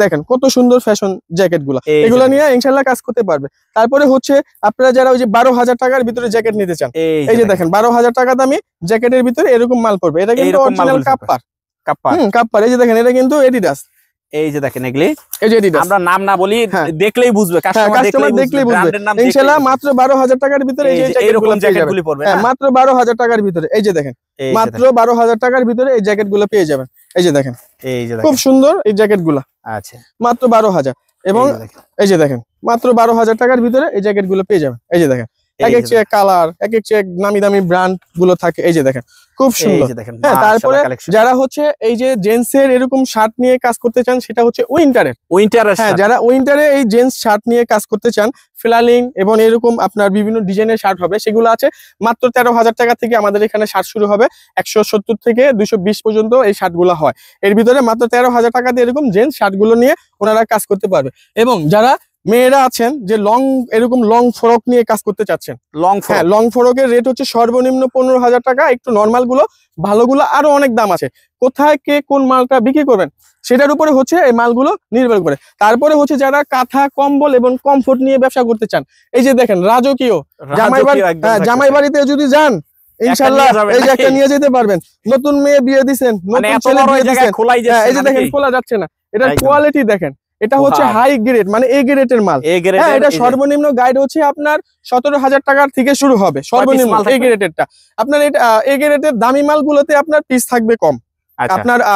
দেখেন কত সুন্দর ফ্যাশন জ্যাকেট গুলা, এগুলো নিয়ে ইনশাল্লাহ কাজ করতে পারবে। তারপরে হচ্ছে আপনারা যারা ওই যে 12,000 টাকার ভিতরে জ্যাকেট নিতে চান, এই যে দেখেন 12,000 টাকা দামি জ্যাকেটের ভিতরে এরকম মাল পড়বে। এটা কিন্তু অরিজিনাল কাপ্পার, কাপ্পার। এই যে দেখেন এটা কিন্তু এডিডাস। এই যে দেখেন এগুলি এই যে এডিডাস, আমরা নাম না বলি দেখলেই বুঝবে, কাস্টমার দেখলেই বুঝবে। ইনশাআল্লাহ মাত্র 12,000 টাকার ভিতরে এই যে এরকম জ্যাকেটগুলি পড়বে, মাত্র 12,000 টাকার ভিতরে। এই যে দেখেন মাত্র 12,000 টাকার ভিতরে এই জ্যাকেটগুলো পেয়ে যাবেন। এই যে দেখেন খুব সুন্দর এই জ্যাকেটগুলো, আচ্ছা মাত্র 12,000। এবং এই যে দেখেন মাত্র 12,000 টাকার ভিতরে এই জ্যাকেটগুলো পেয়ে যাবেন। এই যে দেখেন এক এক চেক কালার, এক এক চেক নামি দামি ব্র্যান্ড গুলো থাকে। এই যে দেখেন খুব সুন্দর। হ্যাঁ, তারপরে যারা হচ্ছে এই যে জেন্টসের এরকম শার্ট নিয়ে কাজ করতে চান, সেটা হচ্ছে উইন্টারের। হ্যাঁ, যারা উইন্টারে এই জেন্টস শার্ট নিয়ে কাজ করতে চান, ফ্লালিং এবং এরকম আপনার বিভিন্ন ডিজাইনের শার্ট হবে, সেগুলো আছে মাত্র 13,000 টাকা থেকে আমাদের এখানে শার্ট শুরু হবে। 170 থেকে 220 পর্যন্ত এই শার্ট গুলো হয়। এর ভিতরে মাত্র 13,000 টাকা দিয়ে এরকম জেন্টস শার্ট গুলো নিয়ে ওনারা কাজ করতে পারবে। এবং যারা মেয়েরা আছেন যে এরকম লং ফ্রক নিয়ে কাজ করতে চাচ্ছেন, লং ফ্রকের রেট হচ্ছে সর্বনিম্ন 15,000 টাকা। একটু নর্মাল গুলো ভালোগুলো আরো অনেক দাম আছে। কোথায় কে কোন মালটা বিক্রি করবেন সেটার উপরে হচ্ছে এই মালগুলো নির্ভর করে। তারপরে হচ্ছে যারা কাঁথা কম্বল এবং কমফোর্ট নিয়ে ব্যবসা করতে চান, এই যে দেখেন রাজকীয় জামাই বাড়িতে যদি যান ইনশাআল্লাহ এই যে একটা নিয়ে যেতে পারবেন। নতুন মেয়ে বিয়ে দিচ্ছেন, নতুন ছেলে বিয়ে দিচ্ছেন, এই যে দেখেন খোলা যাচ্ছে না। এটার কোয়ালিটি দেখেন, এটা হচ্ছে হাই গ্রেড মানে এ গ্রেডের মাল। এটা সর্বনিম্ন গাইড হচ্ছে আপনার 17,000 টাকার থেকে শুরু হবে সর্বনিম্ন এ গ্রেডেরটা। আপনার এ গ্রেডের দামি মালগুলোতে আপনার পিস থাকবে কম।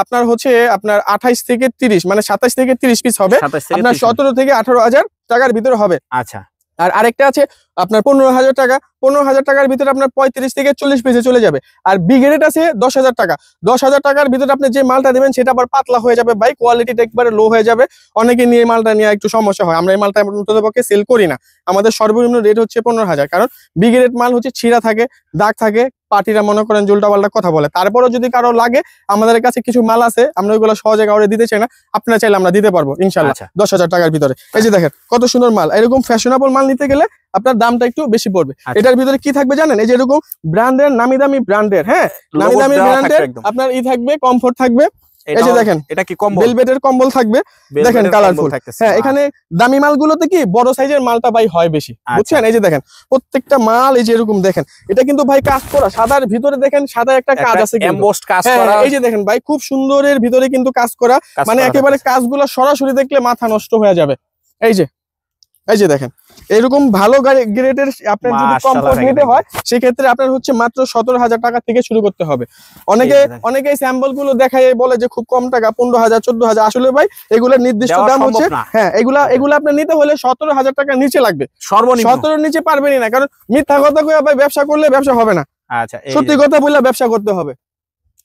আপনার হচ্ছে আপনার 28 থেকে 30 মানে 27 থেকে 30 পিস হবে। আপনার 17 থেকে 18,000 টাকার ভিতরে হবে। আচ্ছা, আর আরেকটা আছে আপনার 15,000 টাকা। 15,000 টাকার ভিতরে আপনার 35 থেকে 40 পিসে চলে যাবে। আর বি গ্রেড আছে 10,000 টাকা। 10,000 টাকার ভিতরে আপনি যে মালটা দেবেন সেটা আবার পাতলা হয়ে যাবে ভাই, কোয়ালিটিটা একবারে লো হয়ে যাবে। অনেকে নিয়ে মালটা নিয়ে একটু সমস্যা হয়। আমরা এই মালটা অন্ততপক্ষে সেল করি না। আমাদের সর্বনিম্ন রেট হচ্ছে 15,000। কারণ বি গ্রেড মাল হচ্ছে ছিঁড়া থাকে, দাগ থাকে, পার্টিরা মনে করেন উল্টা পাল্টা কথা বলে। তারপরও যদি কারো লাগে আমাদের কাছে কিছু মাল আছে, আমরা ওইগুলো সহজে কাউরে দিতে চাই না। আপনারা চাইলে আমরা দিতে পারবো ইনশাআল্লাহ 10,000 টাকার ভিতরে। এই যে দেখেন কত সুন্দর মাল। এরকম ফ্যাশনেবল মাল নিতে গেলে আপনার দামটা একটু বেশি পড়বে। এটার ভিতরে কি থাকবে জানেন? এই যে এরকম ব্র্যান্ডের নামি দামি ব্র্যান্ডের, হ্যাঁ নামি দামি ব্র্যান্ডের আপনার থাকবে, কমফোর্ট থাকবে। এই যে দেখেন এটা কি কম্বল, ভেলভেটের কম্বল থাকবে, দেখেন কালারফুল। হ্যাঁ, এখানে দামি মালগুলোতে কি বড় সাইজের মালটা ভাই হয় বেশি, বুঝছেন? এই যে দেখেন প্রত্যেকটা মাল এই যে এরকম দেখেন, এটা কিন্তু ভাই কাজ করা, সাদার ভিতরে দেখেন সাদা একটা কাজ আছে কিন্তু। এই যে দেখেন ভাই খুব সুন্দরের ভিতরে কিন্তু কাজ করা, মানে একেবারে কাজগুলো সরাসরি দেখলে মাথা নষ্ট হয়ে যাবে। এই যে দেখেন এরকম ভালো গ্রেডের আপনার যদি কমফোর্ট নিতে হয় সেক্ষেত্রে আপনার হচ্ছে মাত্র 17,000 টাকা থেকে শুরু করতে হবে। অনেকে স্যাম্পল গুলো দেখায় বলে যে খুব কম টাকা 15,000 14,000। আসলে ভাই এগুলোর নির্দিষ্ট দাম হচ্ছে, হ্যাঁ এগুলা আপনার নিতে হলে 17,000 টাকার নিচে লাগবে। 17 নিচে পারবেনই না, কারণ মিথ্যা কথা কয়ে ভাই ব্যবসা করলে ব্যবসা হবে না। আচ্ছা, সত্যি কথা বললে ব্যবসা করতে হবে।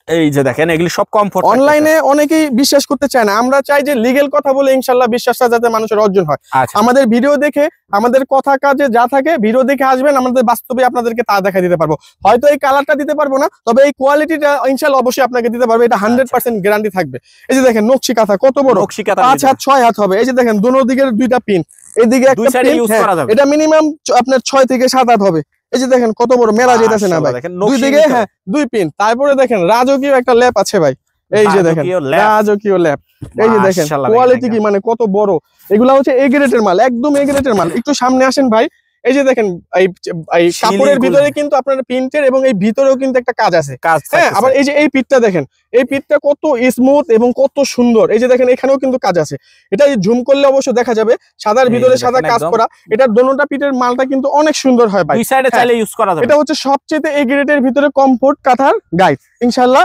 এই যে দেখেন এগুলি সব কমফোর্ট। অনলাইনে অনেকেই বিশ্বাস করতে চায় না। আমরা চাই যে লিগেল কথা বলে ইনশাআল্লাহ বিশ্বাসটা যাতে মানুষের অর্জন হয়। আমাদের ভিডিও দেখে, আমাদের কথা কাজে যা থাকে ভিডিও দেখে আসবেন, আমাদের বাস্তবে আপনাদেরকে তা দেখা দিতে পারবো। হয়তো এই কালারটা দিতে পারবো না, তবে এই কোয়ালিটিটা ইনশাআল্লাহ অবশ্যই আপনাকে দিতে পারবো। এটা 100% গ্যারান্টি থাকবে। এই যে দেখেন নকশি কাঁথা কত বড়, 5 হাত 6 হাত হবে। এই যে দেখেন দোনো দিকের দুইটা পিন, এইদিকে একটা পিন, এটা মিনিমাম আপনার 6 থেকে 7 হাত হবে। এই যে দেখেন কত বড়, মেলা যেতেছে না ভাই, দুই দিকে হ্যাঁ 2 পিন। তারপরে দেখেন রাজকীয় একটা ল্যাপ আছে ভাই। এই যে দেখেন রাজকীয় ল্যাপ। এই যে দেখেন কোয়ালিটি কি মানে কত বড়। এগুলা হচ্ছে এ গ্রেডের মাল, একদম এ গ্রেডের মাল। একটু সামনে আসেন ভাই। এই যে দেখেন এই কাপড়ের ভিতরে কিন্তু আপনার প্রিন্টের এবং এই ভিতরেও কিন্তু একটা কাজ আছে। হ্যাঁ, আবার এই যে এই পিঠটা দেখেন, এই পিঠটা কত স্মুথ এবং কত সুন্দর। এই যে দেখেন এখানেও কিন্তু কাজ আছে। এটা জুম করলে অবশ্য দেখা যাবে সাদার ভিতরে সাদা কাজ করা। এটার দোনোটা পিঠের মালটা কিন্তু অনেক সুন্দর হয় ভাই। দুই সাইডে চাইলে ইউজ করা যাবে। এটা হচ্ছে সবচেয়ে এ গ্রেডের ভিতরে কমফোর্ট কাঁথার গাইড ইনশাআল্লাহ।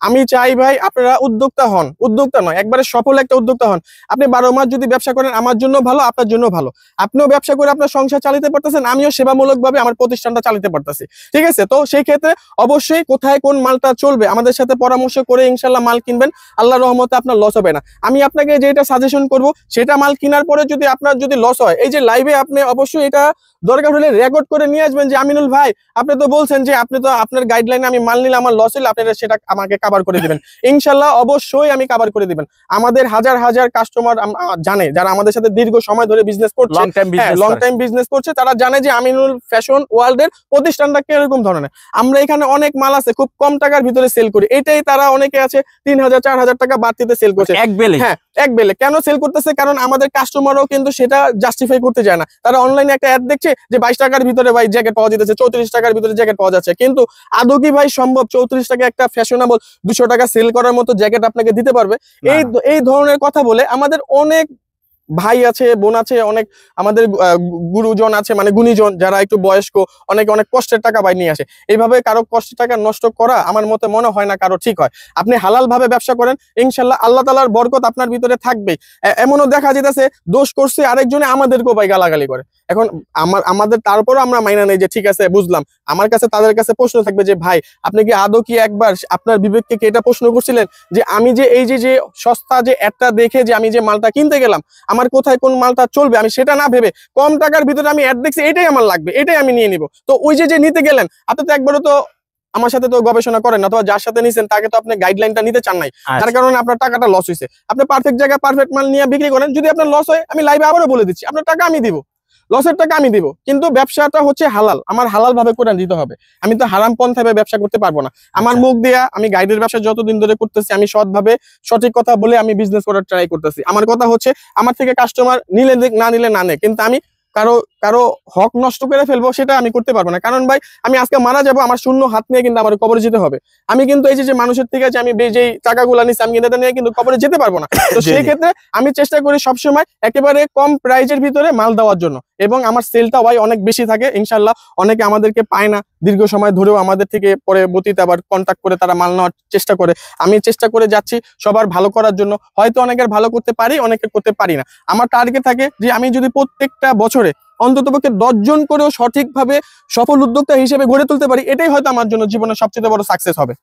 আমি চাই ভাই আপনারা উদ্যোক্তা হন, উদ্যোক্তা নয় একবারে সফল একটা উদ্যোক্তা হন। আপনি 12 মাস যদি ব্যবসা করেন আমার জন্য ভালো, আপনার জন্য ভালো। আপনিও ব্যবসা করে আপনার সংসার চালাতে পারতেছেন, আমিও সেবামূলক ভাবে আমার প্রতিষ্ঠানটা চালাতে পারতেছি। ঠিক আছে, তো সেই ক্ষেত্রে অবশ্যই কোথায় কোন মালটা চলবে আমাদের সাথে পরামর্শ করে ইনশাআল্লাহ মাল কিনবেন। আল্লাহর রহমতে আপনার লস হবে না। আমি আপনাকে যেটা সাজেশন করব সেটা মাল কেনার পরে যদি আপনার যদি লস হয়, এই যে লাইভে আপনি অবশ্যই এটা দরকার হলে রেকর্ড করে নিয়ে আসবেন যে আমিনুল ভাই আপনি তো বলছেন যে আপনি তো আপনার গাইডলাইনে আমি মাল নিলে আমার লস হলে আপনারা সেটা বিষয়টা আমাকে কভার করে দিবেন। ইনশাল্লাহ অবশ্যই আমি কভার করে দিবেন। আমাদের হাজার হাজার কাস্টমার জানে, যারা আমাদের সাথে দীর্ঘ সময় ধরে বিজনেস করছে, লং টাইম বিজনেস করছে, তারা জানে যে আমিনুল ফ্যাশন ওয়ার্ল্ডের প্রতিষ্ঠানটা কিরকম ধরনের। আমরা এখানে অনেক মাল আছে খুব কম টাকার ভিতরে সেল করি, এটাই তারা অনেকে আছে 3000 4000 টাকা বাড়তিতে সেল করছে এক বেলে। হ্যাঁ এক বেলে। কেন সেল করতেছে? কারণ আমাদের কাস্টমারও কিন্তু সেটা জাস্টিফাই করতে যায় না। তারা অনলাইনে একটা অ্যাড দেখছে যে 22 টাকার ভিতরে ভাই জ্যাকেট পাওয়া যাচ্ছে, 34 টাকার ভিতরে জ্যাকেট পাওয়া যাচ্ছে, কিন্তু আদৌ কি ভাই সম্ভব 34 টাকা একটা ফ্যাশনেবল 200 টাকা সেল করার মতো জ্যাকেট আপনাকে দিতে পারবে? এই ধরনের কথা বলে আমাদের অনেক ভাই আছে, বোন আছে, অনেক আমাদের গুরুজন আছে, মানে গুণীজন যারা একটু বয়স্ক, অনেকে অনেক কষ্টের টাকা ভাই নিয়ে আসে। এইভাবে কারো কষ্টের টাকা নষ্ট করা আমার মতে মনে হয় না কারো ঠিক হয়। আপনি হালাল ভাবে ব্যবসা করেন, ইনশাল্লাহ আল্লাহ তাআলার বরকত আপনার ভিতরে থাকবেই। এমনও দেখা যেতেছে দোষ করছে আরেকজনে, আমাদেরকেও ভাই গালাগালি করে। এখন আমাদের তারপরও আমরা মাইনা নেই যে ঠিক আছে বুঝলাম। আমার কাছে তাদের কাছে প্রশ্ন থাকবে যে ভাই আপনি কি আদৌ কি একবার আপনার বিবেককে কি এটা প্রশ্ন করছিলেন যে আমি যে এই যে সস্তা যে অ্যাডটা দেখে যে আমি যে মালটা কিনতে গেলাম, আমার কোথায় কোন মালটা চলবে আমি সেটা না ভেবে কম টাকার ভিতরে আমি অ্যাড দেখছি এটাই আমার লাগবে, এটাই আমি নিয়ে নিব। তো ওই যে নিতে গেলেন আপনি তো একবারও তো আমার সাথে তো গবেষণা করেন না, অথবা যার সাথে নিছেন তাকে তো আপনি গাইডলাইনটা নিতে চান নাই, যার কারণে আপনার টাকাটা লস হয়েছে। আপনি পারফেক্ট জায়গায় পারফেক্ট মাল নিয়ে বিক্রি করেন, যদি আপনার লস হয় আমি লাইভে আবারও বলে দিচ্ছি আপনার টাকা আমি দিব, লসের টাকা আমি দিব, কিন্তু ব্যবসাটা হচ্ছে হালাল, আমার হালাল ভাবে করে দিতে হবে। আমি তো হারাম পন্থায় ব্যবসা করতে পারবো না। আমার মুখ দিয়া আমি গাইডের ব্যবসা যতদিন ধরে করতেছি, আমি সৎভাবে সঠিক কথা বলে আমি বিজনেস করার ট্রাই করতেছি। আমার কথা হচ্ছে আমার থেকে কাস্টমার নিলে না নিলে না নেয়, কিন্তু আমি কারো হক নষ্ট করে ফেলবো সেটা আমি করতে পারবো না। কারণ ভাই আমি আজকে মারা যাবো, আমার শূন্য হাত নিয়ে কিন্তু আমার কবরে যেতে হবে। আমি কিন্তু এই যে মানুষের থেকে যে আমি যেই টাকাগুলো নিচ্ছি আমি কিন্তু এটা নিয়ে কিন্তু কবরে যেতে পারবো না। তো সেই ক্ষেত্রে আমি চেষ্টা করি সবসময় একেবারে কম প্রাইজের ভিতরে মাল দেওয়ার জন্য, এবং আমার সেলটা ভাই অনেক বেশি থাকে ইনশাল্লাহ। অনেকে আমাদেরকে পায় না, দীর্ঘ সময় ধরেও আমাদের থেকে পরবর্তীতে আবার কন্ট্যাক্ট করে তারা মাল নেওয়ার চেষ্টা করে। আমি চেষ্টা করে যাচ্ছি সবার ভালো করার জন্য। হয়তো অনেকের ভালো করতে পারি, অনেকের করতে পারি না। আমার টার্গেট থাকে যে আমি যদি প্রত্যেকটা বছরে অন্ততপক্ষে 10 জন করেও সঠিকভাবে সফল উদ্যোক্তা হিসেবে গড়ে তুলতে পারি, এটাই হয়তো আমার জন্য জীবনের সবচেয়ে বড় সাকসেস হবে।